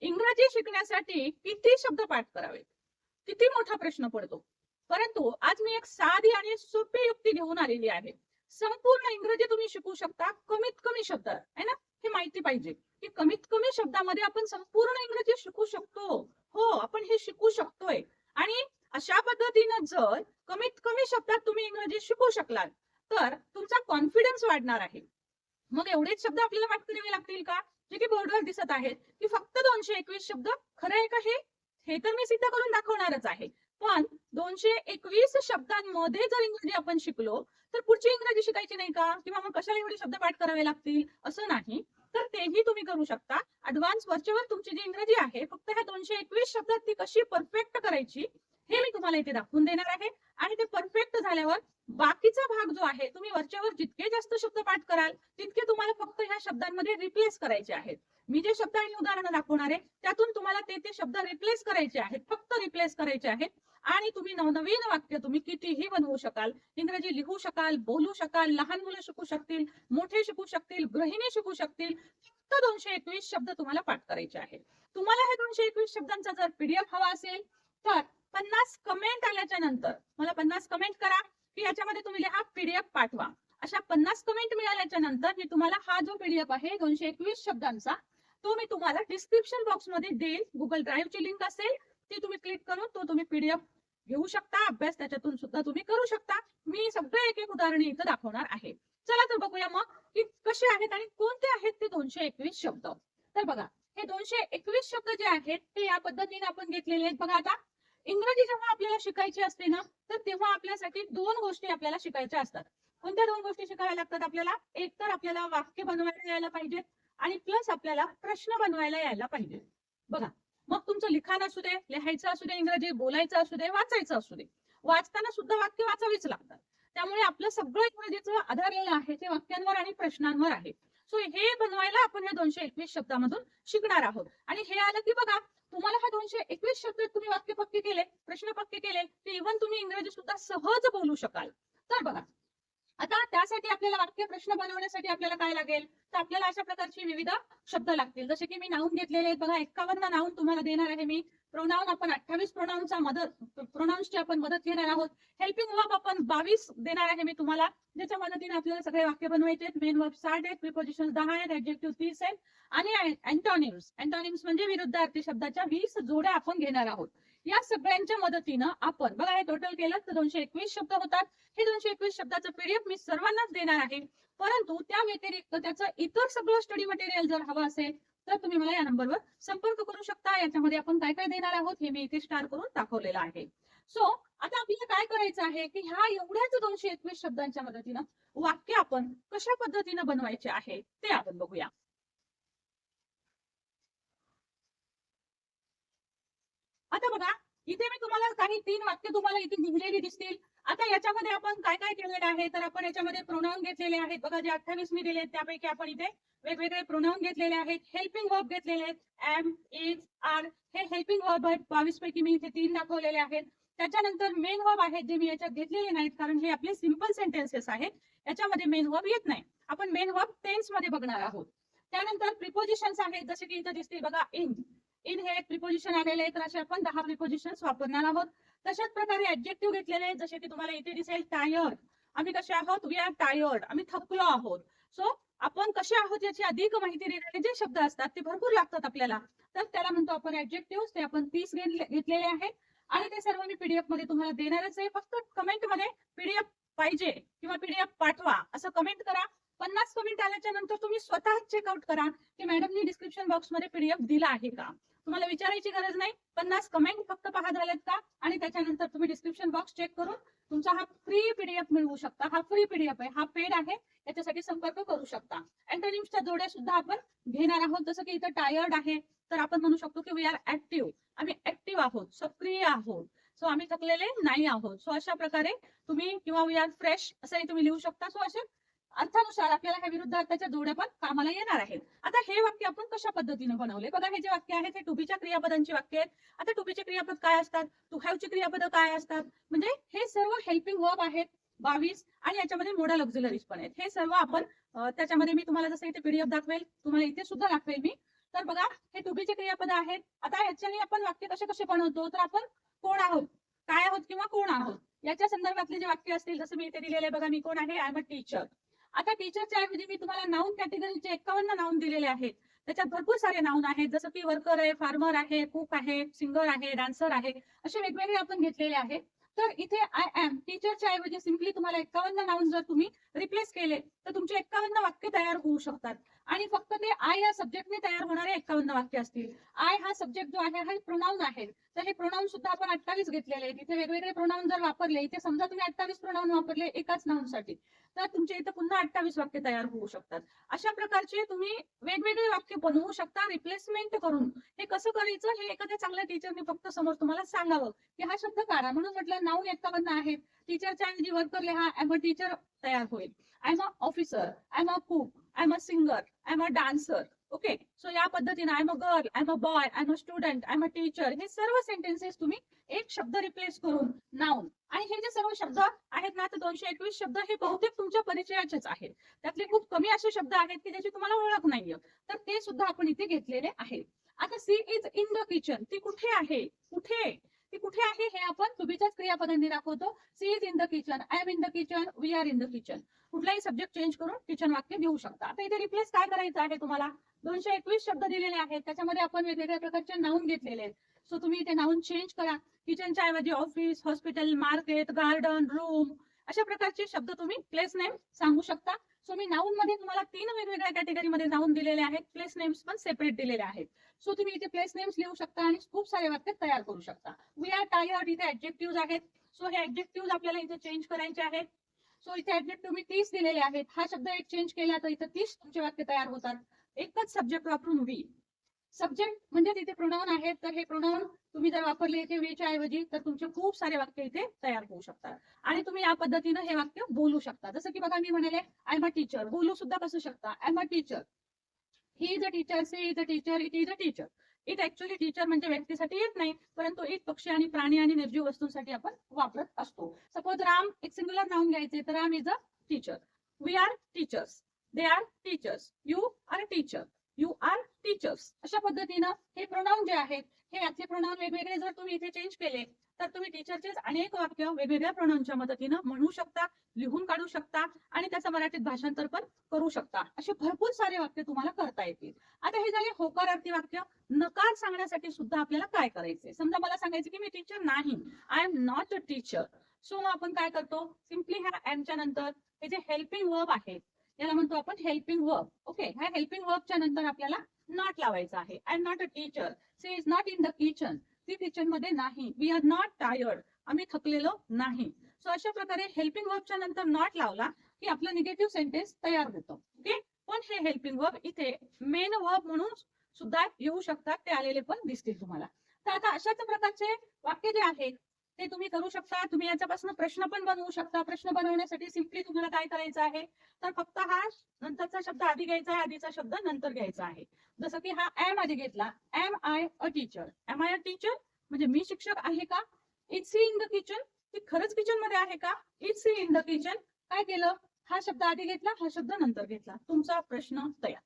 इंग्रजी शिकण्यासाठी किती शब्द पाठ करावे, किती मोठा प्रश्न पडतो. परंतु आज मी एक साधी आणि सोपी युक्ती घेऊन आलेली आहे. संपूर्ण इंग्रजी तुम्ही शिकू शकता कमीत कमी शब्द आहे ना, हे माहिती पाहिजे की कमीत कमी शब्दामध्ये आपण संपूर्ण इंग्रजी शिकू शकतो. हो, आपण हे शिकू शकतोय. आणि अशा पद्धतीनं जर कमीत कमी शब्दात तुम्ही इंग्रजी शिकू शकलात तर तुमचा कॉन्फिडन्स वाढणार आहे. मग एवढेच शब्द आपल्याला पाठ करावे लागतील का, जे की बोर्डवर दिसत आहेत की फक्त 221 शब्द? खरं आहे का हे तर मी सिद्ध करून दाखवणारच आहे. पण 221 शब्दांमध्ये जर इंग्रजी आपण शिकलो तर पुढची इंग्रजी शिकायची नाही का, किंवा मग कशाला एवढे शब्द पाठ करावे लागतील, असं नाही. तर तेही तुम्ही करू शकता. ऍडव्हान्स वरचेवर तुमची जी इंग्रजी आहे फक्त ह्या 221 शब्दात ती कशी परफेक्ट करायची हे मी तुम्हाला इथे दाखवून देणार आहे. आणि ते परफेक्ट झाल्यावर बाकीचा भाग जो आहे, तुम्ही वरच्यावर जितके जास्त शब्द पाठ कराल तितके तुम्हाला फक्त ह्या शब्दांमध्ये रिप्लेस करायचे आहेत. मी जे शब्द आणि उदाहरणं दाखवणार आहे त्यातून तुम्हाला ते शब्द रिप्लेस करायचे आहेत, फक्त रिप्लेस करायचे आहेत. आणि तुम्ही नवनवीन वाक्य तुम्ही कितीही बनवू शकाल, इंग्रजी लिहू शकाल, बोलू शकाल, लहान मुलं शिकू शकतील, मोठे शिकू शकतील, गृहिणी शिकू शकतील. फक्त 221 शब्द तुम्हाला पाठ करायचे आहेत. तुम्हाला हे 221 शब्दांचा जर पीडीएफ हवा असेल तर 50 कमेंट आल्याच्या नंतर मला 50 कमेंट करा की याच्यामध्ये तुम्ही लिहा पीडीएफ पाठवा. अशा 50 कमेंट मिळाल्याच्या नंतर मी तुम्हाला हा जो पीडीएफ आहे 221 शब्दांचा तो मी तुम्हाला डिस्क्रिप्शन बॉक्स मध्ये देईल. गुगल ड्राईव्हची लिंक असेल ती तुम्ही क्लिक करून तो तुम्ही पीडीएफ घेऊ शकता. अभ्यास त्याच्यातून सुद्धा तुम्ही करू शकता. मी सगळे एक एक उदाहरणे इथं दाखवणार आहे. चला तर बघूया मग की कसे आहेत आणि कोणते आहेत ते 221 शब्द. तर बघा, हे 221 शब्द जे आहेत ते या पद्धतीने आपण घेतलेले आहेत. बघा, आता इंग्रजी जेव्हा आपल्याला शिकायची असते ना तर तेव्हा आपल्यासाठी दोन गोष्टी आपल्याला शिकायच्या असतात. कोणत्या दोन गोष्टी शिकाव्या लागतात आपल्याला? एक तर आपल्याला वाक्य बनवायला यायला पाहिजेत आणि प्लस आपल्याला प्रश्न बनवायला यायला पाहिजे. बघा, मग तुमचं लिखाण असू दे, लिहायचं असू दे, इंग्रजी बोलायचं असू दे, वाचायचं असू दे, वाचताना सुद्धा वाक्य वाचावीच लागतात. त्यामुळे आपलं सगळं इंग्रजीचं आधारलेलं आहे ते वाक्यांवर आणि प्रश्नांवर आहे. सो हे बनवायला आपण या 221 शब्दामधून शिकणार आहोत. आणि हे आलं की बघा, तुम्हाला हा 221 शब्द तुम्ही वाक्य पक्के केले, प्रश्न पक्के केले की इव्हन तुम्ही इंग्रजी सुद्धा सहज बोलू शकाल. तर बघा, आता त्यासाठी आपल्याला वाक्य प्रश्न बनवण्यासाठी आपल्याला काय लागेल, तर आपल्याला अशा प्रकारची विविध शब्द लागतील. जसे की मी नाऊन घेतलेले आहेत. बघा, 51 नाऊन तुम्हाला देणार आहे मी. प्रोनाउन आपण 28 प्रोनाउन्सची आपण मदत घेणार आहोत. हेल्पिंग वर्ब आपण 22 देणार आहे मी तुम्हाला, ज्याच्या मदतीने आपल्याला सगळे वाक्य बनवायचे आहेत. मेन वर्ब 60 आहेत, प्रिपोजिशन 10 आहेत, ऍडजेक्टिव्ह 30 आहेत आणि अँटोनिम्स म्हणजे विरुद्धार्थी शब्दाच्या 20 जोड्या आपण घेणार आहोत. या सगळ्यांच्या मदतीनं आपण बघा, हे टोटल केलं तर 221 शब्द होतात. हे 221 शब्दाचं पीडीएफ मी सर्वांनाच देणार आहे. परंतु त्या व्यतिरिक्त त्याचं इतर सगळं स्टडी मटेरियल जर हवं असेल तर तुम्ही मला या नंबरवर संपर्क करू शकता. याच्यामध्ये आपण काय काय देणार आहोत हे मी इथे स्टार करून दाखवलेलं आहे. सो आता आपल्याला काय करायचं आहे की ह्या एवढ्याच 221 शब्दांच्या मदतीनं वाक्य आपण कशा पद्धतीनं बनवायचे आहे ते आपण बघूया. आता बघा, इथे मी तुम्हाला काही 3 वाक्य तुम्हाला इथे लिहिलेली दिसतील. आता याच्यामध्ये आपण काय काय केलेलं आहे, तर आपण याच्यामध्ये प्रोनाउन घेतलेले आहेत. बघा, जे 28 मी दिले त्यापैकी आपण इथे वेगवेगळे प्रोनाउन घेतलेले आहेत. हेल्पिंग वर्ब घेतलेले आहेत, एम, इज, आर. हे हेल्पिंग वर्ब आहेत. 22 पैकी मी इथे 3 दाखवलेले आहेत. त्याच्यानंतर मेन वर्ब आहेत जे मी याच्यात घेतलेले नाहीत, कारण हे आपले सिंपल सेंटेन्सेस आहेत. याच्यामध्ये मेन वर्ब येत नाही. आपण मेन वर्ब टेन्स मध्ये बघणार आहोत. त्यानंतर प्रिपोजिशन्स आहेत, जसे की इथे दिसतील बघा, इन हे एक प्रिपोजिशन आलेले आहे. तर असे आपण 10 प्रिपोजिशन्स वापरणार आहोत. तशाच प्रकारे ऍडजेक्टिव्ह घेतलेले आहेत, जसे की तुम्हाला इथे दिसेल टायर्ड. आम्ही कसे आहोत? We are tired. आम्ही थकलो आहोत. सो आपण कसे आहोत याची अधिक माहिती देणारे जे शब्द असतात ते भरपूर लागतात आपल्याला, तर त्याला म्हणतो आपण ऍडजेक्टिव्ह. ते आपण 30 घेतलेले आहेत आणि ते सर्व मी पीडीएफ मध्ये तुम्हाला देणारच आहे. फक्त कमेंट मध्ये पीडीएफ पाहिजे किंवा पीडीएफ पाठवा असं कमेंट करा. 50 कमेंट आल्याच्या नंतर तुम्ही स्वतः चेकआउट करा की मॅडमनी डिस्क्रिप्शन बॉक्स मध्ये पीडीएफ दिला आहे का. तुम्हाला विचारायची गरज नाही. 50 कमेंट फक्त पहा झालेत का, आणि त्याच्यानंतर तुम्ही डिस्क्रिप्शन बॉक्स चेक करून तुमचा हा फ्री पीडीएफ मिळवू शकता. हा फ्री पीडीएफ आहे, हा पेड आहे. याच्यासाठी संपर्क करू शकता. अँटोनिम्सच्या जोड्या सुद्धा आपण घेणार आहोत. जसं की इथं टायर्ड आहे तर आपण म्हणू शकतो की वी आर ऍक्टिव्ह. आम्ही ऍक्टिव्ह आहोत, सक्रिय आहोत. सो आम्ही थकलेले नाही आहोत. सो अशा प्रकारे तुम्ही, किंवा वी आर फ्रेश असंही तुम्ही लिहू शकता. सो असे अर्थानुसार आपल्याला ह्या विरुद्ध अर्थाच्या जोड्या पण कामाला येणार आहेत. आता हे वाक्य आपण कशा पद्धतीने बनवले बघा. हे जे वाक्य आहेत हे टू बीच्या क्रियापदांची वाक्य आहेत. आता टू बीचे क्रियापद काय असतात, टू हॅवची क्रियापद काय असतात, म्हणजे हे सर्व हेल्पिंग वर्ब आहेत 22, आणि याच्यामध्ये मोडल ऑक्झिलरीज पण आहेत. हे सर्व आपण त्याच्यामध्ये मी तुम्हाला जसं इथे पीडीएफ दाखवेल, तुम्हाला इथे सुद्धा दाखवेल मी. तर बघा, हे टू बीचे क्रियापद आहेत. आता याच्याने आपण वाक्य कसे कसे बनवतो, तर आपण कोण आहोत, काय आहोत किंवा कोण आहोत याच्या संदर्भातले जे वाक्य असतील, जसं मी इथे दिलेले बघा, मी कोण आहे, आय एम अ टीचर. आता टीचरच्या ऐवजी मी तुम्हाला नाऊन कॅटेगरीचे 51 नाऊन दिलेले आहेत. त्याच्यात भरपूर सारे नाऊन आहेत, जसं की वर्कर आहे, फार्मर आहे, कुक आहे, सिंगर आहे, डान्सर आहे, असे वेगवेगळे आपण घेतलेले आहेत. तर इथे आय एम टीचरच्या ऐवजी सिम्पली तुम्हाला 51 नाऊन जर तुम्ही रिप्लेस केले तर तुमचे 51 वाक्य तयार होऊ शकतात. आणि फक्त ते आय या सब्जेक्टने तयार होणारे 51 वाक्य असतील. आय हा सब्जेक्ट जो आहे हा प्रोनाऊन आहे, तर हे प्रोनाऊन सुद्धा आपण 28 घेतलेले आहेत. इथे वेगवेगळे प्रोनाऊन जर वापरले, इथे समजा तुम्ही 28 प्रोनाऊन वापरले एकाच नाऊन साठी, तर तुमच्या इथे पुन्हा 28 वाक्य तयार होऊ शकतात. अशा प्रकारचे तुम्ही वेगवेगळे वाक्य बनवू शकता रिप्लेसमेंट करून. हे कसं करायचं हे एखाद्या चांगल्या टीचरने फक्त समोर तुम्हाला सांगावं की हा शब्द काढा. म्हणून म्हटलं नाऊन 51 आहेत, टीचरच्या ऐवजी वर्कर लिहा, आय एम अ टीचर तयार होईल. I am a officer, I am a cook, I am a singer, I am a dancer. Okay, so या पद्धतीने I am a girl, I am a boy, I am a student, I am a teacher, हे सर्व sentences तुम्ही एक शब्द replace करून noun. आणि हे जे सर्व शब्द आहेत ना, तर 221 शब्द हे बहुतेक तुमच्या परिचयाचेच आहेत. त्यातले खूप कमी असे शब्द आहेत की ज्याची तुम्हाला ओळख नाहीये, तर ते सुद्धा आपण इथे घेतलेले आहेत. आता she is in the kitchen, ती कुठे आहे, कुठे, ती कुठे आहे हे आपण टूबीच्याच क्रियापदांनी दाखवतो. She is in the kitchen, I am in the kitchen, we are in the kitchen. कुठलाही सब्जेक्ट चेंज करून किचन वाक्य घेऊ शकता. आता इथे रिप्लेस काय करायचं आहे तुम्हाला, 221 शब्द दिलेले आहेत, त्याच्यामध्ये आपण वेगवेगळ्या प्रकारचे नाऊन घेतलेले आहेत. सो तुम्ही इथे नाऊन चेंज करा. किचनच्या ऐवजी office, hospital, market, garden, room अशा प्रकारचे शब्द तुम्ही प्लेस नेम सांगू शकता. सो मी नाऊन मध्ये तुम्हाला 3 वेगवेगळ्या कॅटेगरीमध्ये नाऊन दिलेले आहेत, प्लेस नेम्स पण सेपरेट दिलेले आहेत. सो तुम्ही इथे प्लेस नेम्स लिहू शकता आणि खूप सारे वाक्य तयार करू शकता. वी आर टायर्ड इथे ऍडजेक्टिव्ह आहेत. सो हे ऍडजेक्टिव्ह आपल्याला इथे चेंज करायचे आहेत. सो इथे ऍडजेक्टिव्ह मी 30 दिलेले आहेत. हा शब्द एक चेंज केला तर इथे 30 तुमचे वाक्य तयार होतात. एकच सब्जेक्ट वापरून वी. सब्जेक्ट म्हणजे तिथे प्रोनाऊन आहेत, तर हे प्रोनाऊन तुम्ही जर वापरले इथे वीच्या ऐवजी तर तुमचे खूप सारे वाक्य इथे तयार होऊ शकतात. आणि तुम्ही या पद्धतीनं हे वाक्य बोलू शकता. जसं की बघा, मी म्हणाले आय एम अ टीचर, बोलू सुद्धा कसं शकता, I am a teacher, he is a teacher, she is a teacher, it is a teacher. It actually teacher म्हणजे व्यक्तीसाठी येत नाही, परंतु इट पक्षी आणि प्राणी आणि निर्जीव वस्तूंसाठी आपण वापरत असतो. सपोज राम एक सिंग्युलर नाऊन घ्यायचे, तर Ram is a teacher. We are teachers, they are teachers, you are a teacher, you are teachers. अशा पद्धतीनं हे प्रोनाऊन जे आहेत, हे याचे प्रोनाऊन वेगवेगळे जर तुम्ही इथे चेंज केले तर तुम्ही टीचरचे अनेक वाक्य वेगवेगळ्या प्रोनाऊनच्या मदतीनं म्हणू शकता, लिहून काढू शकता आणि त्याचं मराठीत भाषांतर पण करू शकता. असे भरपूर सारे वाक्य तुम्हाला करता येतील. आता हे झाले होकारार्थी वाक्य. नकार सांगण्यासाठी सुद्धा आपल्याला काय करायचंय, समजा मला सांगायचं की मी टीचर नाही, I am not a teacher. So मग आपण काय करतो, सिम्पली ह्या एमच्या नंतर हे जे हेल्पिंग वर्ब आहेत याला म्हणतो आपण हेल्पिंग वर्ब. ओके, ह्या हेल्पिंग वर्बच्या नंतर आपल्याला नॉट लावायचं आहे. I am not a teacher, she is not in the kitchen, ती किचन मध्ये नाही, वी आर नॉट टायर्ड, आम्ही थकलेलो नाही. सो अशा प्रकारे हेल्पिंग वर्बच्या नंतर नॉट लावला की आपलं निगेटिव्ह सेंटेन्स तयार होतं. ओके, पण हे हेल्पिंग वर्ब इथे मेन वर्ब म्हणून सुद्धा येऊ शकतात, ते आलेले पण दिसतील तुम्हाला. तर आता अशाच प्रकारचे वाक्य जे आहेत ते तुम्ही करू शकता. तुम्ही याच्यापासून प्रश्न पण बनवू शकता. प्रश्न बनवण्यासाठी सिम्पली तुम्हाला काय करायचं आहे, तर फक्त हा नंतरचा शब्द आधी घ्यायचा आहे, आधीचा शब्द नंतर घ्यायचा आहे. जसं की हा एम आधी घेतला, am I a teacher, am I a teacher म्हणजे मी शिक्षक आहे का. Is she in the kitchen, ती खरंच किचन मध्ये आहे का. Is she in the kitchen, काय केलं, हा शब्द आधी घेतला, हा शब्द नंतर घेतला, तुमचा प्रश्न तयार.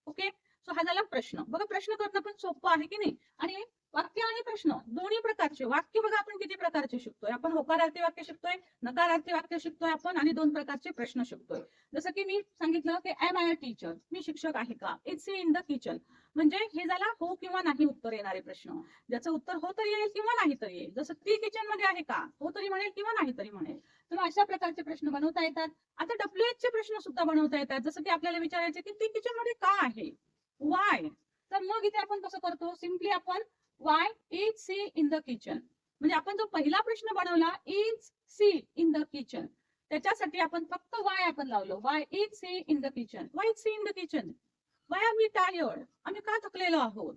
ओके, सो हा झाला प्रश्न. बघा, प्रश्न करणं पण सोपं आहे की नाही. आणि वाक्य आणि प्रश्न दोन्ही प्रकारचे वाक्य बघा आपण किती प्रकारचे शिकतोय. आपण होकारार्थी वाक्य शिकतोय, नकारार्थी वाक्य शिकतोय आपण, आणि 2 प्रकारचे प्रश्न शिकतोय. जसं की मी सांगितलं की एम आय अ टीचर, मी शिक्षक आहे का. Is she in the kitchen म्हणजे हे झाला हो किंवा नाही उत्तर येणारे प्रश्न, ज्याचं उत्तर हो तरी येईल किंवा नाही तरी येईल. जसं ती किचन मध्ये आहे का, हो तरी म्हणेल किंवा नाही तरी म्हणेल. तर अशा प्रकारचे प्रश्न बनवता येतात. आता WH चे प्रश्न सुद्धा बनवता येतात. जसं की आपल्याला विचारायचे की ती किचन मध्ये का आहे, वाय. तर मग इथे आपण कसं करतो, सिम्पली आपण why is she in the kitchen, म्हणजे आपण जो पहिला प्रश्न बनवला is she in the kitchen, त्याच्यासाठी आपण फक्त वाय आपण लावलो. Why is she in the kitchen, why is she in the kitchen, why are we tired, आम्ही का थकलेलो आहोत.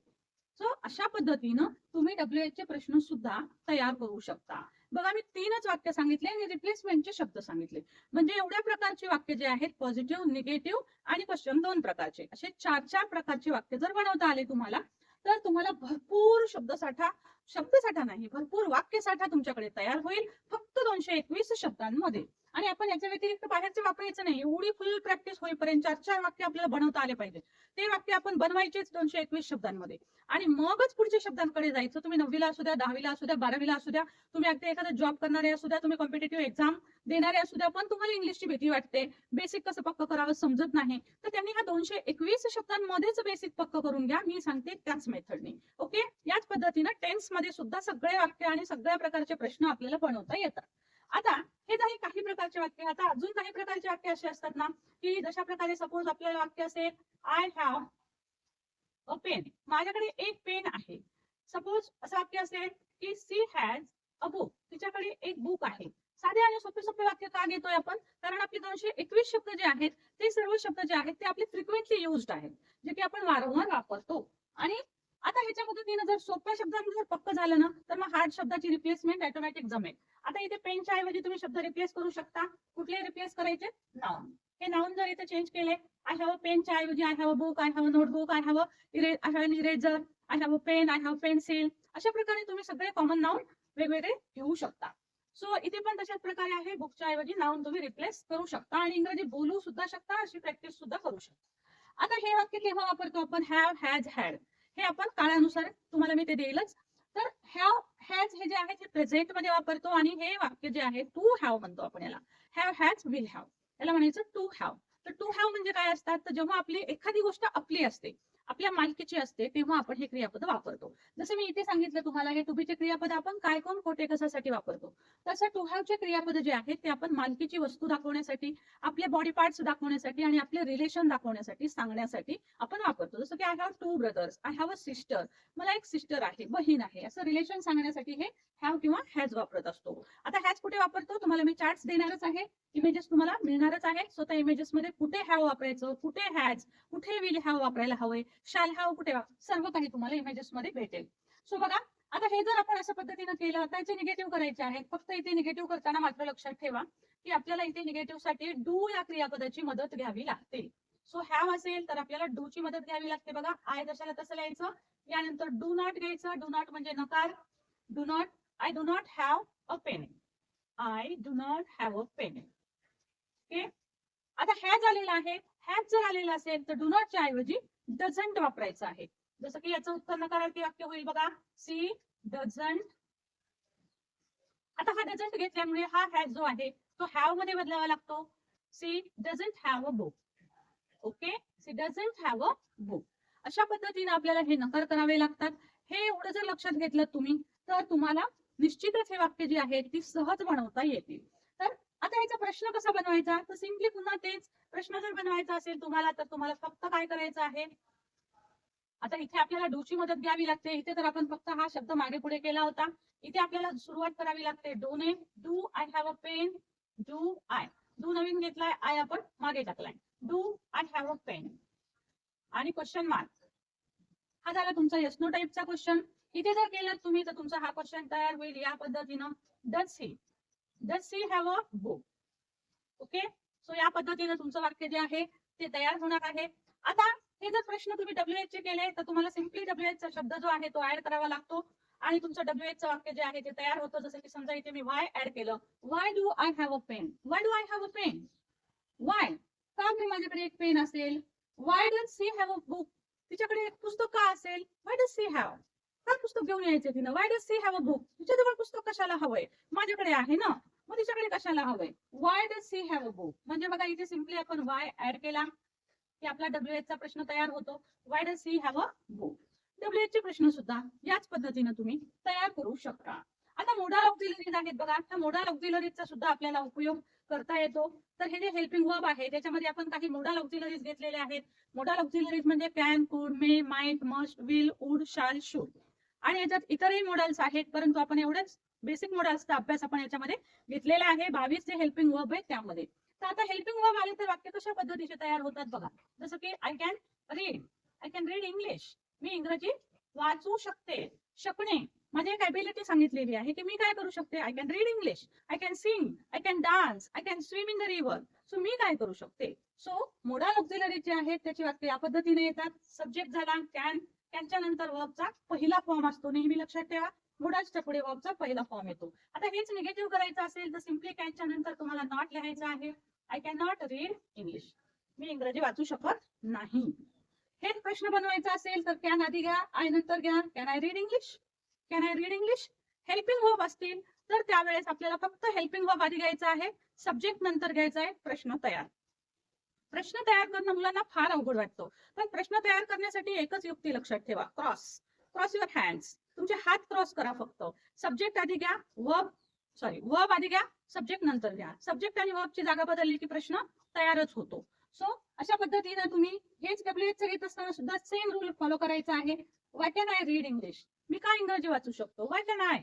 सो अशा पद्धतीनं तुम्ही WH चे प्रश्न सुद्धा तयार करू शकता. बघा, मी 3च वाक्य सांगितले आणि रिप्लेसमेंटचे शब्द सांगितले. म्हणजे एवढ्या प्रकारचे वाक्य जे आहेत, पॉझिटिव्ह, निगेटिव्ह आणि क्वेश्चन 2 प्रकारचे, असे 4 प्रकारचे वाक्य जर बनवता आले तुम्हाला, तर तुम्हाला भरपूर शब्दसाठा नाही, भरपूर वाक्यसाठा तुमच्याकडे तयार होईल फक्त 221 शब्दांमध्ये. आणि आपण याच्या व्यतिरिक्त बाहेरचे वापरायचं नाही. एवढी फुल प्रॅक्टिस होईपर्यंत 4-4 वाक्य आपल्याला बनवता आले पाहिजे. ते वाक्य आपण बनवायचेच 221 शब्दांमध्ये आणि मगच पुढच्या शब्दांकडे जायचं. तुम्ही 9वीला असू द्या, 10वीला असू द्या, 12वीला असू द्या, तुम्ही अगदी एखादा जॉब करणारे असू द्या, तुम्ही कॉम्पिटेटिव्ह एक्झाम देणारे असू द्या, पण तुम्हाला इंग्लिशची भीती वाटते, बेसिक कसं पक्क करावं समजत नाही, तर त्यांनी ह्या 221 शब्दांमध्येच बेसिक पक्क करून घ्या. मी सांगते त्याच मेथडने. ओके, याच पद्धतीनं टेन्स मध्ये सुद्धा सगळे वाक्य आणि सगळ्या प्रकारचे प्रश्न आपल्याला बनवता येतात. आता हे झाले काही प्रकारचे वाक्य. आता अजून काही प्रकारचे वाक्य असे असतात ना, की जशा प्रकारे सपोज आपल्याला वाक्य असेल, आय हॅव अ पेन, माझ्याकडे एक पेन आहे. सपोज असं वाक्य असेल की सी हॅज अ बुक, तिच्याकडे एक बुक आहे. साधे आणि सोपे सोपे वाक्य का घेतोय आपण? कारण आपले 221 शब्द जे आहेत ते सर्व शब्द जे आहेत ते आपले फ्रिक्वेंटली युज्ड आहेत, जे की आपण वारंवार वापरतो. आणि आता ह्याच्या मदतीने जर सोप्या शब्दांनी जर पक्क झालं ना, तर मग हार्ड शब्दाची रिप्लेसमेंट ऑटोमॅटिक जमेल. आता इथे पेनच्या ऐवजी तुम्ही शब्द रिप्लेस करू शकता. कुठले रिप्लेस करायचे? नाउन. हे नाउन जर इथे चेंज केले, आय हॅव अ पेनच्या ऐवजी I have a book, I have a notebook, I have an eraser, I have a pen, I have pencil, अशा प्रकारे तुम्ही सगळे कॉमन नाउन वेगवेगळे घेऊ शकता. सो इथे पण तशाच प्रकारे आहे, बुकच्या ऐवजी नाउन तुम्ही रिप्लेस करू शकता आणि इंग्रजी बोलू सुद्धा शकता, अशी प्रॅक्टिस सुद्धा करू शकता. आता हे वाक्य केव्हा वापरतो आपण? Have, has, had. हे आपण काळानुसार तुम्हाला मी ते देईलच. तर हॅव, हॅज हे जे आहे ते प्रेझेंट मध्ये वापरतो आणि हे वाक्य जे आहे टू हॅव म्हणतो आपण याला. हॅव, हॅज, विल हॅव, याला म्हणायचं टू हॅव. तर टू हॅव म्हणजे काय असतात? तर जेव्हा आपली एखादी गोष्ट आपली असते, आपल्या मालकीची असते, तेव्हा आपण हे क्रियापद वापरतो. जसं मी इथे सांगितलं तुम्हाला, हे टू बीचे क्रियापद आपण काय, कोण, कोठे, कशासाठी वापरतो. तसं टू हॅवचे क्रियापद जे आहेत ते आपण मालकीची वस्तू दाखवण्यासाठी, आपले बॉडी पार्ट्स दाखवण्यासाठी आणि आपले रिलेशन दाखवण्यासाठी, सांगण्यासाठी आपण वापरतो. जसं की I have two brothers, I have a sister, मला एक सिस्टर आहे, बहीण आहे, असं रिलेशन सांगण्यासाठी हे हॅव किंवा हॅज वापरत असतो. आता हॅज कुठे वापरतो? तुम्हाला मी चार्ट्स देणारच आहे, इमेजेस तुम्हाला मिळणारच आहे. सो त्या इमेजेस मध्ये कुठे हॅव वापरायचं, कुठे हॅज, कुठे विल हॅव वापरायला हवंय, शाल हॅव कुठे, सर्व काही तुम्हाला इमेजेस मध्ये भेटेल. सो बघा, आता हे जर आपण अशा पद्धतीने केलं, त्याचे निगेटिव्ह करायचे आहेत. फक्त इथे निगेटिव्ह करताना मात्र लक्षात ठेवा की आपल्याला इथे निगेटिव्ह साठी डू या क्रियापदाची मदत घ्यावी लागते. सो हॅव असेल तर आपल्याला डू ची मदत घ्यावी लागते. बघा, आय जशाला तसं लिहायचं, यानंतर डू नॉट घ्यायचं. डू नॉट म्हणजे नकार. Do not, I do not have a pen, I do not have a pen. Okay, आता हॅज आलेला आहे. हॅज जर आलेला असेल तर डू नॉटच्या ऐवजी डझंट वापरायचं आहे. जसं की याचं उत्तर नकारार्थी वाक्य होईल. बघा, सी डझंट. आता हा डझंट घेतल्यामुळे हा हॅज जो आहे तो हॅव मध्ये बदलावा लागतो. She doesn't have a book. Okay, she doesn't have a book. अशा पद्धतीने आपल्याला हे नकार करावे लागतात. हे एवढं जर लक्षात घेतलं तुम्ही, तर तुम्हाला निश्चितच हे वाक्य जे आहे ती सहज बनवता येतील. तर आता याचा प्रश्न कसा बनवायचा? तर सिम्पली पुन्हा तेच. प्रश्न जर बनवायचा असेल तुम्हाला, तर तुम्हाला फक्त काय करायचं आहे? आता इथे आपल्याला डू ची मदत घ्यावी लागते. इथे तर आपण फक्त हा शब्द मागे पुढे केला होता. इथे आपल्याला सुरुवात करावी लागते डू ने. Do I have a pen, do I. Do नवीन घेतलाय, आय आपण मागे टाकलाय. Do I have a pen आणि क्वेश्चन मार्क. हा झाला तुमचा येस नो टाईपचा क्वेश्चन. इथे जर केलं तुम्ही तर तुमचा हा क्वेश्चन तयार होईल या पद्धतीनं. Does she have a book. Okay, so या पद्धतीने तुमचं वाक्य जे आहे ते तयार होणार आहे. आता हे जर प्रश्न तुम्ही डब्ल्यूएच चे केले तर तुम्हाला सिम्पली डब्ल्यूएच चा शब्द जो आहे तो ऍड करावा लागतो आणि तुमचं डब्ल्यूएच चं वाक्य जे आहे ते तयार होतं. जसं की समजा इथे मी वाय ऍड केलं. Why do I have a pen. Why do I have a pen. Why, का मी माझ्याकडे एक पेन असेल. Why does she have a book. तिच्याकडे एक पुस्तक का असेल. वाय डज सी हॅव, का पुस्तक घेऊन यायचे तिनं. Why does she have a book, तिच्याजवळ पुस्तक कशाला हवंय, माझ्याकडे आहे ना, मग तिच्याकडे कशाला हवंय. Y does she have a book म्हणजे बघा इथे सिम्पली आपण वाय ऍड केला की आपला डब्ल्यूएच चा प्रश्न तयार होतो. Y does she have a book. WH चे प्रश्न सुद्धा याच पद्धतीने तुम्ही तयार करू शकता. आता मोडाल ऑक्झिलरीज आहेत बघा, त्या मोडाल ऑक्झिलरीजचा सुद्धा आपल्याला उपयोग करता येतो. तर हे जे हेल्पिंग वर्ब आहे त्याच्यामध्ये आपण काही मोडाल ऑक्झिलरीज घेतलेले आहेत. मोडाल ऑक्झिलरीज म्हणजे कॅन, कुड, मे, माइट, मस्ट, विल, वुड, शाल, शुड. आणि याच्यात इतरही मॉडेल्स आहेत, परंतु आपण एवढेच बेसिक मॉडेल्सचा अभ्यास आपण याच्यामध्ये घेतलेला आहे. 22 जे हेल्पिंग वर्ब आहेत त्यामध्ये. तर आता हेल्पिंग वर्ब आले तर वाक्य कशा पद्धतीचे तयार होतात बघा. जसं की I can read, I can read English, मी इंग्रजी वाचू शकते. शकणे, माझी एक ॲबिलिटी सांगितलेली आहे की मी काय करू शकते. I can read English, I can sing, I can dance, I can swim in the river. So मी काय करू शकते. सो मोडाल ऑक्झिलरी जे आहेत त्याची वाक्य या पद्धतीने येतात. सब्जेक्ट झाला कॅन, कॅनच्या नंतर वर्बचा पहिला फॉर्म असतो, नेहमी लक्षात ठेवा. वुडाच्या पुढे वर्बचा पहिला फॉर्म येतो. आता हेच निगेटिव्ह करायचं असेल तर सिम्पली कॅनच्या नंतर तुम्हाला नॉट लिहायचं आहे. I can not read English. मी इंग्रजी वाचू शकत नाही. हेच प्रश्न बनवायचा असेल तर कॅन आधी घ्या, आय नंतर घ्या. Can I read English? Can I read English? Helping verb असतील तर त्यावेळेस आपल्याला फक्त हेल्पिंग वर्ब आधी घ्यायचा आहे, सब्जेक्ट नंतर घ्यायचा आहे. प्रश्न तयार. प्रश्न तयार करणं मुलांना फार अवघड वाटतो, पण प्रश्न तयार करण्यासाठी एकच युक्ती लक्षात ठेवा. Cross your hands. तुमचे हात क्रॉस करा फक्त. सब्जेक्ट आधी घ्या, वर्ब आधी घ्या, सब्जेक्ट नंतर घ्या. सब्जेक्ट आणि वर्बची जागा बदलली की प्रश्न तयारच होतो. सो अशा पद्धतीने तुम्ही हेच डब्ल्यूएच घेत असताना सुद्धा सेम रूल फॉलो करायचा आहे. Why can I read English? मी का इंग्रजी वाचू शकतो? Y can I?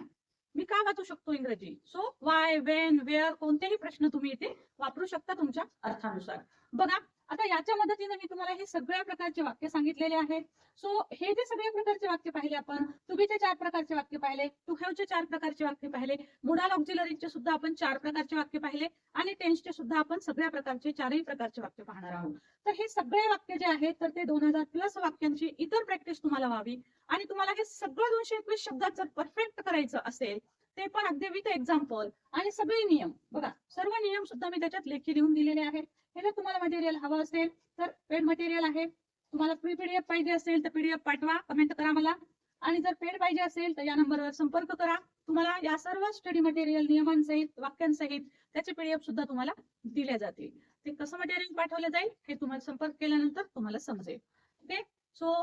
मी का वाचू शकतो इंग्रजी? सो वाय, वेन, वेअर कोणतेही प्रश्न तुम्ही इथे वापरू शकता तुमच्या अर्थानुसार. बघा, आता याच्या मदतीने मी तुम्हाला हे सगळ्या प्रकारचे वाक्य सांगितलेले आहेत. सो हे जे सगळ्या प्रकारचे वाक्य पाहिले आपण, टू बीचे 4 प्रकारचे वाक्य पाहिले, टू हॅवचे 4 प्रकारचे वाक्य पाहिले, मोडाल ऑक्झिलरीचे सुद्धा आपण 4 प्रकारचे वाक्य पाहिले आणि टेन्सचे सुद्धा आपण सगळ्या प्रकारचे 4ही प्रकारचे वाक्य पाहणार आहोत. तर हे सगळे वाक्य जे आहेत तर ते 2000 प्लस वाक्यांची इतर प्रॅक्टिस तुम्हाला व्हावी आणि तुम्हाला हे सगळं 221 शब्दात जर परफेक्ट करायचं असेल ते पण अगदी विथ एक्झाम्पल आणि सगळे नियम. बघा, सर्व नियम सुद्धा मी त्याच्यात लेखी लिहून दिलेले आहेत. हे जर तुम्हाला मटेरियल हवं असेल तर पेड मटेरियल आहे. तुम्हाला फ्री पीडीएफ पाहिजे असेल तर पीडीएफ पाठवा, कमेंट करा मला. आणि जर पेड पाहिजे असेल तर या नंबरवर संपर्क करा. तुम्हाला या सर्व स्टडी मटेरियल नियमांसहित वाक्यांसहित त्याचे पीडीएफ सुद्धा तुम्हाला दिले जातील. ते कसं मटेरियल पाठवलं जाईल हे तुम्हाला संपर्क केल्यानंतर तुम्हाला समजेल. ओके, सो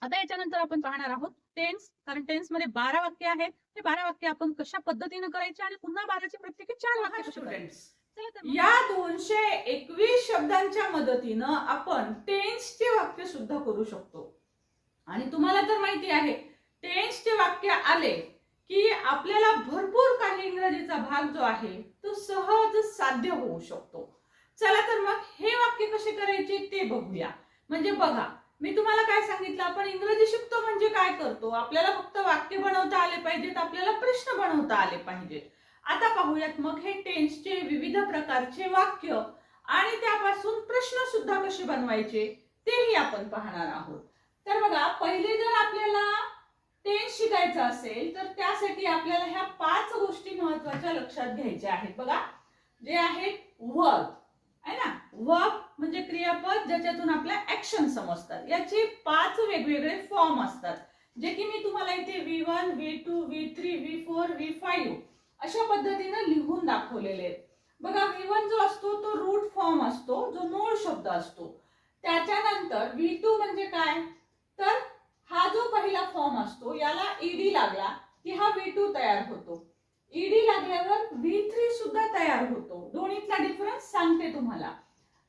आता याच्यानंतर आपण पाहणार आहोत टेन्स. कारण टेन्स मध्ये 12 वाक्य आहेत. ते 12 वाक्य आपण कशा पद्धतीने करायचे आणि पुन्हा 12चे प्रत्येकी 4 वाक्य कसे करायचे. या 221 शब्दांच्या मदतीनं आपण टेन्सचे वाक्य सुद्धा करू शकतो. आणि तुम्हाला तर माहिती आहे टेन्सचे वाक्य आले की आपल्याला भरपूर काही इंग्रजीचा भाग जो आहे तो सहज साध्य होऊ शकतो. चला तर मग हे वाक्य कसे करायचे ते बघूया. म्हणजे बघा, मी तुम्हाला काय सांगितलं, आपण इंग्रजी शिकतो म्हणजे काय करतो, आपल्याला फक्त वाक्य बनवता आले पाहिजेत, आपल्याला प्रश्न बनवता आले पाहिजेत. आता पाहूयात मग हे टेन्सचे विविध प्रकारचे वाक्य आणि त्यापासून प्रश्न सुद्धा कसे बनवायचे तेही आपण पाहणार आहोत. तर बघा, पहिले जर आपल्याला टेन्स शिकायचं असेल तर त्यासाठी आपल्याला ह्या 5 गोष्टी महत्त्वाच्या लक्षात घ्यायच्या आहेत. बघा, जे आहेत वर्ब आहे ना, वर्ब म्हणजे क्रियापद ज्याच्यातून आपल्या ऍक्शन समजतात. याचे 5 वेगवेगळे फॉर्म असतात जे की मी तुम्हाला इथे V1, V2, V3, V4, V5 अशा पद्धतीने लिहून दाखवलेले आहेत. बघा, V1 जो असतो तो रूट फॉर्म असतो, जो मूळ शब्द असतो. त्याच्यानंतर V2 म्हणजे काय, तर हा जो पहिला फॉर्म असतो याला ईडी लागला की हा V2 तयार होतो. ईडी लागल्यावर V3 सुद्धा तयार होतो. दोन्हीतला डिफरन्स सांगते तुम्हाला.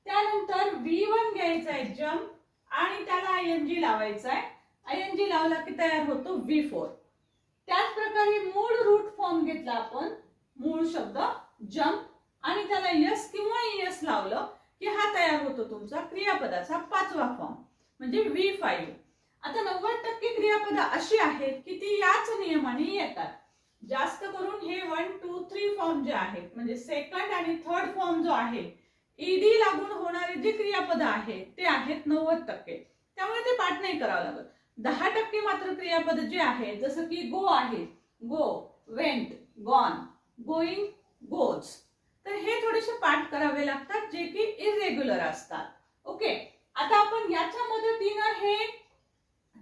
त्यानंतर V1 घ्यायचा आहे जम्प आणि त्याला ING लावायचा आहे. ING लावला की तयार होतो V4. त्याच प्रकारे मूळ रूट फॉर्म घेतला आपण, मूळ शब्द जम्प आणि त्याला यस किंवा ES लावलं की हा तयार होतो तुमचा क्रियापदाचा 5वा फॉर्म म्हणजे V5. आता 90% क्रियापद अशी आहेत की ती याच नियमाने येतात. जास्त करून हे 1, 2, 3 फॉर्म जे आहेत म्हणजे सेकंड आणि थर्ड फॉर्म जो आहे ईडी लागून होणारे जे क्रियापद आहेत ते आहेत 90%. त्यामुळे ते पाठ नाही करावं लागत. 10% मात्र क्रियापद जे आहेत जसं की गो आहे, गो, वेंट, गॉन, गोइंग, गोज, तर हे थोडेसे पाठ करावे लागतात जे की इरेग्युलर असतात. ओके, आता आपण याच्या मदतीने हे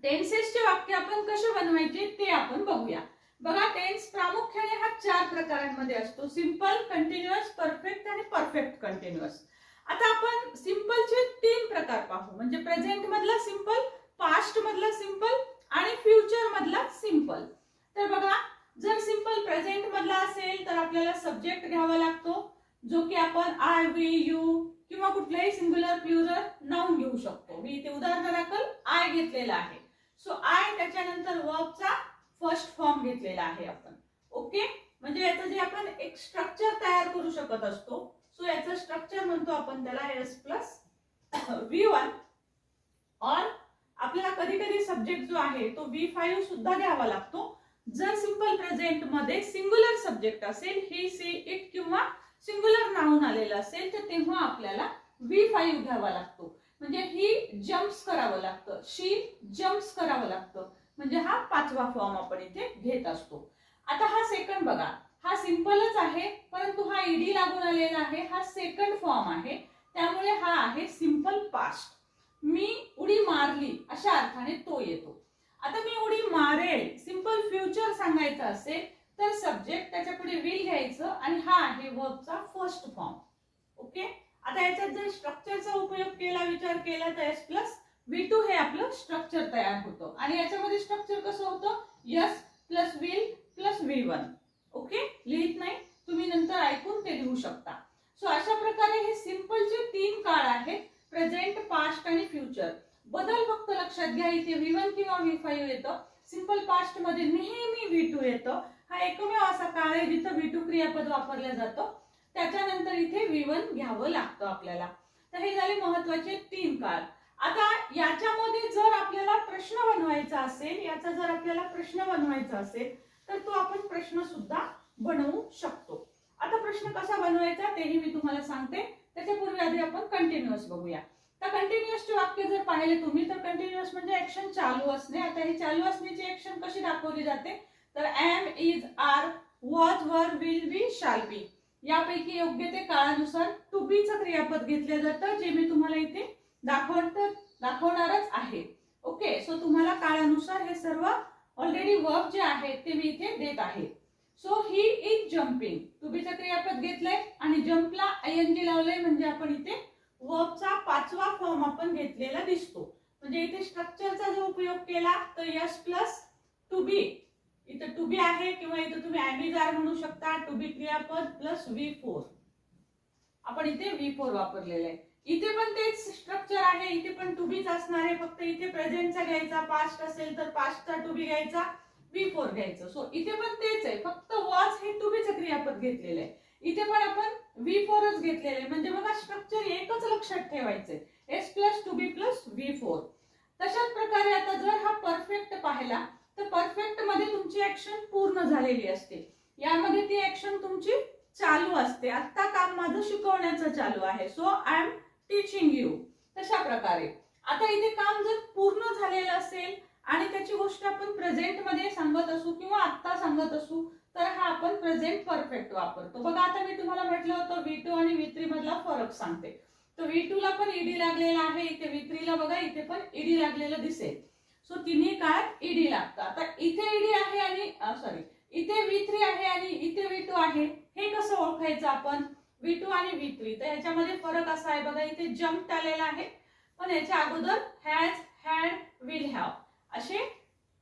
टेन्सेसचे वाक्य आपण कसे बनवायचे ते आपण बघूया. बघा, टेन्स प्रामुख्याने हा 4 प्रकारांमध्ये असतो, सिंपल, कंटिन्युअस, परफेक्ट आणि परफेक्ट कंटिन्युअस. आता आपण सिंपलचे 3 प्रकार पाहू, म्हणजे प्रेझेंट मधला सिंपल, पास्ट मधला सिंपल आणि फ्युचर मधला सिंपल. तर बघा, जर सिंपल प्रेझेंट मधला असेल तर आपल्याला सब्जेक्ट घ्यावा लागतो जो की आपण आय, वी, यू किंवा कुठल्याही सिंग्युलर प्लुरल नाउन घेऊ शकतो. मी इथे उदाहरणादाखल आय घेतलेला आहे. सो आय, त्याच्यानंतर वर्बचा फर्स्ट फॉर्म घेतलेला आहे आपण. ओके, म्हणजे याचं जे आपण एक स्ट्रक्चर तयार करू शकत असतो. सो याचं स्ट्रक्चर म्हणतो आपण त्याला S प्लस V1 और आपल्याला कधी कधी सब्जेक्ट जो आहे तो V5 सुद्धा घ्यावा लागतो. जर सिंपल प्रेझेंट मध्ये सिंग्युलर सब्जेक्ट असेल, ही, सी, इट किंवा सिंग्युलर नाउन आलेलं असेल तर तेव्हा आपल्याला V5 घ्यावा लागतो. म्हणजे ही जम्प्स करावं लागतं, शी जम्प्स करावं लागतं, म्हणजे हा 5वा फॉर्म आपण इथे घेत असतो. आता हा सेकंड बघा, हा सिंपलच आहे परंतु हा ईडी लागून आलेला आहे, हा सेकंड फॉर्म आहे, त्यामुळे हा आहे सिंपल पास्ट. मी उडी मारली अशा अर्थाने तो येतो. आता मी उडी मारेल सिंपल फ्युचर सांगायचं असेल तर सब्जेक्ट त्याच्या पुढे विल घ्यायचं आणि हा आहे वर्बचा फर्स्ट फॉर्म. ओके, आता याच्यात जर स्ट्रक्चरचा उपयोग केला, विचार केला तर S प्लस V2 हे आपलं स्ट्रक्चर तयार होतं आणि याच्यामध्ये स्ट्रक्चर कसं होतं, S plus will plus V1. Okay, लिहित नाही, तुम्ही नंतर ऐकून ते लिहू शकता. सो अशा प्रकारे हे सिंपलचे 3 काळ आहेत, प्रेझेंट, पास्ट आणि फ्युचर. बदल फक्त लक्षात घ्या, इथे V1 किंवा V5 येतं. सिंपल पास्ट मध्ये नेहमी V2 येतं. हा एकमेव असा काळ आहे जिथं V2 क्रियापद वापरलं जातं, त्याच्यानंतर इथे V1 घ्यावं लागतं आपल्याला. तर हे झाले महत्वाचे 3 काळ. आता याच्यामध्ये जर आपल्याला प्रश्न बनवायचा असेल, याचा जर आपल्याला प्रश्न बनवायचा असेल तर तो आपण प्रश्न सुद्धा बनवू शकतो. आता प्रश्न कसा बनवायचा तेही मी तुम्हाला सांगते, त्याच्यापूर्वी आधी आपण कंटिन्युअस बघूया. तर कंटिन्युअसचे वाक्य जर पाहिले तुम्ही तर कंटिन्युअस म्हणजे ऍक्शन चालू असणे. आता ही चालू असण्याची ऍक्शन कशी दाखवली जाते, तर एम, इज, आर, वॉज, वर, विल, बी, शाल बी यापैकी योग्य ते काळानुसार टू बीचं क्रियापद घेतलं जातं, जे मी तुम्हाला इथे दाखवणारच आहे. ओके, सो तुम्हाला काळानुसार हे सर्व ऑलरेडी वर्ब जे आहेत ते मी इथे देत आहे. So he is jumping, to बीचं क्रियापद घेतलंय आणि जम्पला ING लावलंय म्हणजे आपण इथे वर्बचा 5वा फॉर्म आपण घेतलेला दिसतो. म्हणजे इथे स्ट्रक्चरचा जो उपयोग केला तर S प्लस टू बी, इथे टू बी आहे किंवा इथे तुम्ही ॲमिजार म्हणू शकता, टू बी क्रियापद प्लस V4, आपण इथे V4 वापरलेलं आहे. इथे पण तेच स्ट्रक्चर आहे, इथे पण टू बीच असणार आहे, फक्त इथे प्रेझेंटचा घ्यायचा, पास्ट असेल तर पास्टचा टू बी घ्यायचा, V4 घ्यायचं. सो इथे पण तेच आहे, फक्त वॉज हे टू बीचं क्रियापद घेतलेलं आहे, इथे पण आपण V4च घेतलेलं आहे. म्हणजे बघा स्ट्रक्चर एकच लक्षात ठेवायचंय, S plus to be plus V4. तशाच प्रकारे आता जर हा परफेक्ट पाहिला तर परफेक्ट मध्ये तुमची ऍक्शन पूर्ण झालेली असते, यामध्ये ती ऍक्शन तुमची चालू असते. आता काम माझं शिकवण्याचं चालू आहे, so I am teaching you. तशा प्रकारे आता इथे काम जर पूर्ण झालेलं असेल आणि त्याची गोष्ट आपण प्रेझेंट मध्ये सांगत असू किंवा आता सांगत असू तर हा आपण प्रेझेंट परफेक्ट वापरतो. बघा आता मी तुम्हाला म्हटलं होतं V2 आणि V3 मधला फरक सांगते. तर V2 ला पण ईडी लागलेला आहे, इथे V3 ला बघा इथे पण ईडी लागलेलं दिसेल. सो तिन्ही काळात ईडी लागतं. आता इथे ईडी आहे आणि इथे V3 आहे आणि इथे V2 आहे, हे कसं ओळखायचं आपण, V2 आणि V3. तर ह्याच्यामध्ये फरक असा आहे बघा, इथे जम्प आलेला आहे पण याच्या अगोदर हॅज, हॅड, विल हॅव असे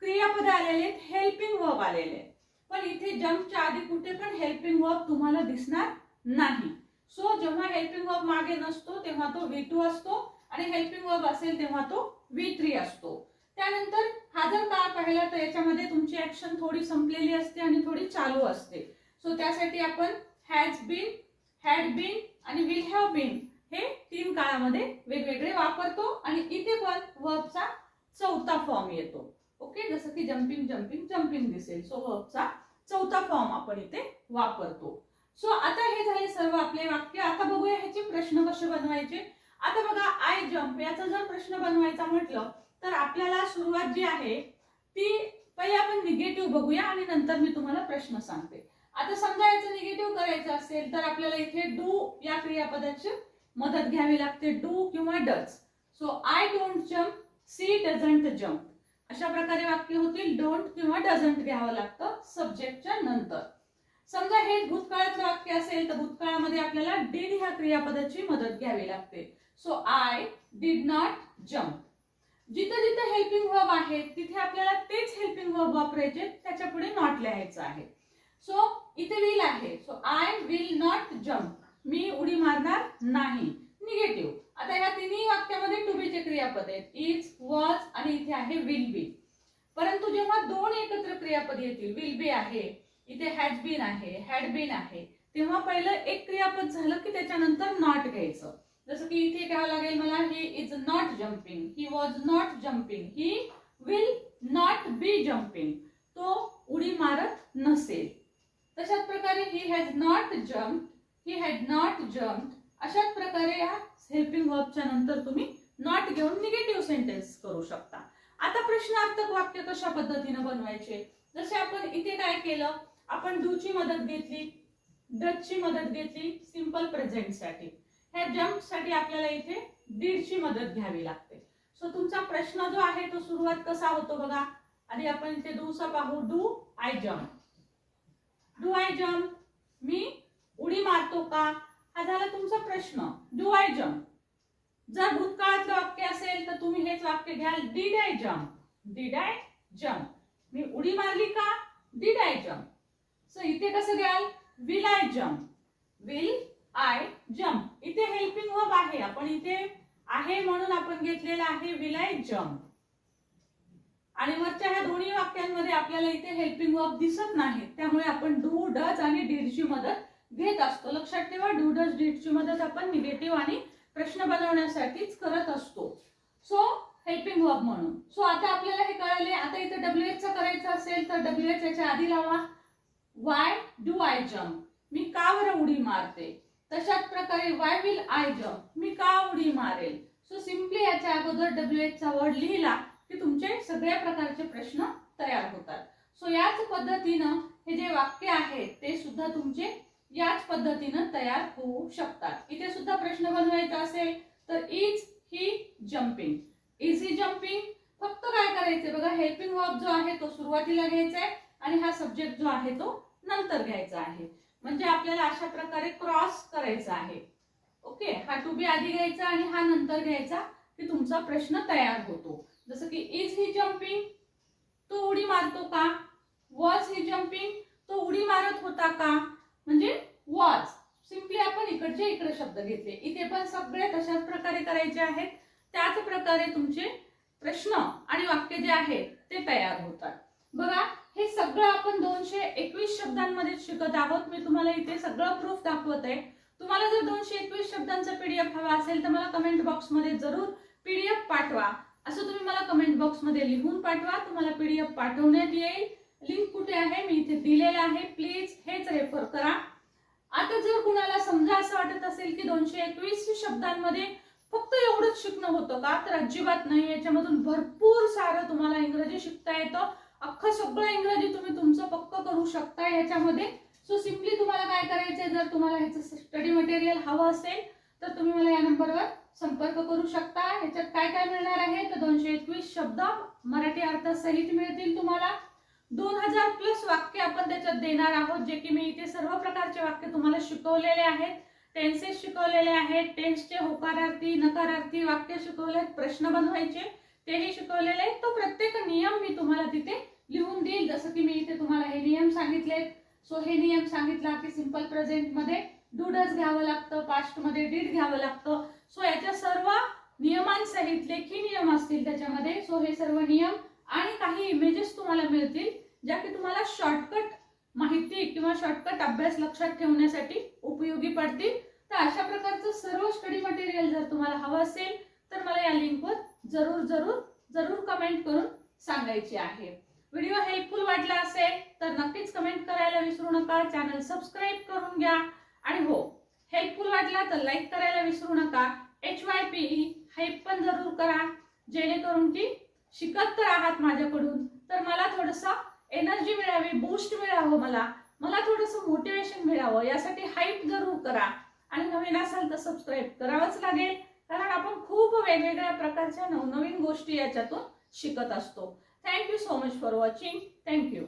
क्रियापद आलेले आहेत, हेल्पिंग वर्ब आलेले आहेत. पण इथे जम्पच्या आधी कुठे पण हेल्पिंग वर्ब तुम्हाला दिसणार नाही. सो जेव्हा हेल्पिंग वर्ब मागे नसतो तेव्हा तो V2 असतो आणि हेल्पिंग वर्ब असेल तेव्हा तो V3 असतो. त्यानंतर हा जर काळ पाहिला तर याच्यामध्ये तुमची ऍक्शन थोडी संपलेली असते आणि थोडी चालू असते. सो त्यासाठी आपण हॅज बीन, हॅड बीन आणि विल हॅव बीन हे 3 काळामध्ये वेगवेगळे वापरतो आणि इथे पण वर्बचा 4था फॉर्म येतो. ओके, जसं की जम्पिंग, जम्पिंग, जम्पिंग दिसेल. सो वर्बचा 4था फॉर्म आपण इथे वापरतो. सो आता हे झाले सर्व आपले वाक्य. आता बघूया ह्याचे प्रश्न कसे बनवायचे. आता बघा आय जम्प याचा जर प्रश्न बनवायचा म्हटलं तर आपल्याला सुरुवात जी आहे ती पहिले आपण निगेटिव्ह बघूया आणि नंतर मी तुम्हाला प्रश्न सांगते. आता समजा याचं निगेटिव्ह करायचं असेल तर आपल्याला इथे डू या क्रियापदाची मदत घ्यावी लागते, डू किंवा does. So I don't jump, she doesn't jump अशा प्रकारे वाक्य होतील. डोंट किंवा डझंट घ्यावं लागतं सब्जेक्टच्या नंतर. समजा हे भूतकाळातलं वाक्य असेल तर भूतकाळामध्ये आपल्याला डिड ह्या क्रियापदाची मदत घ्यावी लागते. So I did not jump. जिथं जिथं हेल्पिंग वर्ब आहे तिथे आपल्याला तेच हेल्पिंग वर्ब वापरायचे, त्याच्या पुढे नॉट लिहायचं आहे. सो इथे विल आहे, so I will not jump, मी उडी मारणार नाही, निगेटिव्ह. आता या तिन्ही वाक्यामध्ये टू बीचे क्रियापद आहेत, इज, वॉज आणि इथे आहे विल बी. परंतु जेव्हा दोन एकत्र क्रियापद येतील, विल बी आहे, इथे हॅज बीन आहे, हॅड बीन आहे, तेव्हा पहिलं एक क्रियापद झालं की त्याच्यानंतर नॉट घ्यायचं. जसं की इथे काय लागेल मला, he is not jumping, he was not jumping, he will not be jumping, तो उडी मारत नसेल. तशाच प्रकारे he has not jumped, he had not jumped. अशाच प्रकारे या हेल्पिंग वर्बच्या नंतर तुम्ही नॉट घेऊन निगेटिव्ह सेंटेन्स करू शकता. आता प्रश्नार्थक वाक्य कशा पद्धतीने बनवायचे, जसे आपण इथे काय केलं, आपण डू ची मदत घेतली, डज ची मदत घेतली सिंपल प्रेझेंट साठी, ह्या जम्प साठी आपल्याला इथे डीड ची मदत घ्यावी लागते. सो तुमचा प्रश्न जो आहे तो सुरुवात कसा होतो बघा. आधी आपण इथे डूचा पाहू. Do I jump, do I jump, मी उडी मारतो का, हा झाला तुमचा प्रश्न. Do I jump. जर भूतकाळातलं वाक्य असेल तर तुम्ही हेच वाक्य घ्याल, did I jump, did I jump, मी उडी मारली का, डिड आय जम्प. सो इथे कसं घ्याल, will I jump, will I jump. इथे हेल्पिंग वर्ब आहे, आपण इथे आहे म्हणून आपण घेतलेला आहे विल आय जम्प. आणि वरच्या ह्या दोन्ही वाक्यांमध्ये आपल्याला इथे हेल्पिंग वर्ब दिसत नाही, त्यामुळे आपण डू, डज आणि डीड ची मदत घेत असतो. लक्षात ठेवा, डू, डज, डीड ची मदत आपण निगेटिव्ह आणि प्रश्न बनवण्यासाठीच करत असतो. सो हेल्पिंग वर्ब म्हणून. सो आता आपल्याला हे कळले. आता इथे WH चा करायचं असेल तर WH याच्या आधी लावा. वाय डू आय जम्प, मी का बरं उडी मारते. तशाच प्रकारे वाय विल आय जम्प, मी का उडी मारेल. सो सिम्पली याच्या अगोदर WH चा वर्ड लिहिला की तुमचे सगळ्या प्रकारचे प्रश्न तयार होतात. सो याच पद्धतीनं हे जे वाक्य आहे ते सुद्धा तुमचे याच पद्धतीनं तयार होऊ शकतात. इथे सुद्धा प्रश्न बनवायचा असेल तर is he jumping, is he jumping. फक्त काय करायचंय बघा, हेल्पिंग वर्ब जो आहे तो सुरुवातीला घ्यायचा आहे आणि हा सब्जेक्ट जो आहे तो नंतर घ्यायचा आहे. म्हणजे आपल्याला अशा प्रकारे क्रॉस करायचा आहे. ओके, हा टू बी आधी घ्यायचा आणि हा नंतर घ्यायचा की तुमचा प्रश्न तयार होतो. जसं की इज ही जम्पिंग, तो उडी मारतो का. वॉज ही जम्पिंग, तो उडी मारत होता का, म्हणजे वॉज. सिम्पली आपण इकडचे इकडे शब्द घेतले. इथे पण सगळे तशाच प्रकारे करायचे आहेत. त्याच प्रकारे तुमचे प्रश्न आणि वाक्य जे आहेत ते तयार होतात. बघा, हे सगळं आपण 221 शब्दांमध्ये शिकत आहोत. मी तुम्हाला इथे सगळं प्रूफ दाखवत आहे. तुम्हाला जर 221 शब्दांचा PDF हवा असेल तर मला कमेंट बॉक्स मध्ये जरूर PDF पाठवा. असं तुम्ही मला कमेंट बॉक्स मध्ये लिहून पाठवा. तुम्हाला PDF पाठवण्यात येईल. लिंक कुठे आहे मी इथे दिलेला आहे. प्लीज हेच रेफर करा. आता जर कुणाला समजा असं वाटत असेल की 221 शब्दांमध्ये फक्त एवढंच शिकणं होतं का, तर अजिबात नाही. याच्यामधून भरपूर सारं तुम्हाला इंग्रजी शिकता येतं. अख्खं सगळं इंग्रजी तुम्ही तुमचं पक्क करू शकता ह्याच्यामध्ये. सो सिम्पली तुम्हाला काय करायचंय, जर तुम्हाला ह्याचं स्टडी मटेरियल हवं असेल तर तुम्ही मला या नंबरवर संपर्क करू शकता. ह्याच्यात काय काय मिळणार आहे तर 221 शब्द मराठी अर्थसहित मिळतील तुम्हाला. 2000 प्लस वाक्य आपण त्याच्यात देणार आहोत, जे की मी इथे सर्व प्रकारचे वाक्य तुम्हाला शिकवलेले आहेत. टेन्सेस शिकवलेले आहेत, टेन्सचे होकारार्थी नकारार्थी वाक्य शिकवलेत, प्रश्न बनवायचे तेही शिकवलेले आहेत. तो प्रत्येक नियम मी तुम्हाला तिथे लिहून देईल. जसं की मी इथे तुम्हाला हे नियम सांगितलेत. सो हे नियम सांगितला की सिंपल प्रेझेंट मध्ये डू डज घ्यावं लागतं, पास्ट मध्ये डिड घ्यावं लागतं. सो याच्या सर्व नियमांसहित लेखी नियम असतील त्याच्यामध्ये. सो हे सर्व नियम आणि काही इमेजेस तुम्हाला मिळतील ज्या की तुम्हाला शॉर्टकट माहिती किंवा शॉर्टकट अभ्यास लक्षात ठेवण्यासाठी उपयोगी पडतील. तर अशा प्रकारचं सर्व स्टडी मटेरियल जर तुम्हाला हवं असेल तर मला या लिंकवर जरूर जरूर जरूर कमेंट करून सांगायची आहे. व्हिडिओ हेल्पफुल वाटला असेल तर नक्कीच कमेंट करायला विसरू नका. चॅनल सबस्क्राईब करून घ्या आणि हो, हेल्पफुल वाटला तर लाईक करायला विसरू नका. HYPE हाईप पण जरूर करा, जेणेकरून की शिकत तर आहात माझ्याकडून तर मला थोडंसं एनर्जी मिळावी, बूस्ट मिळावं, मला थोडंसं मोटिवेशन मिळावं. यासाठी हाईप जरूर करा आणि नवीन असाल तर सबस्क्राईब करावंच लागेल, कारण आपण खूप वेगवेगळ्या प्रकारच्या नवनवीन गोष्टी याच्यातून शिकत असतो. Thank you so much for watching. Thank you.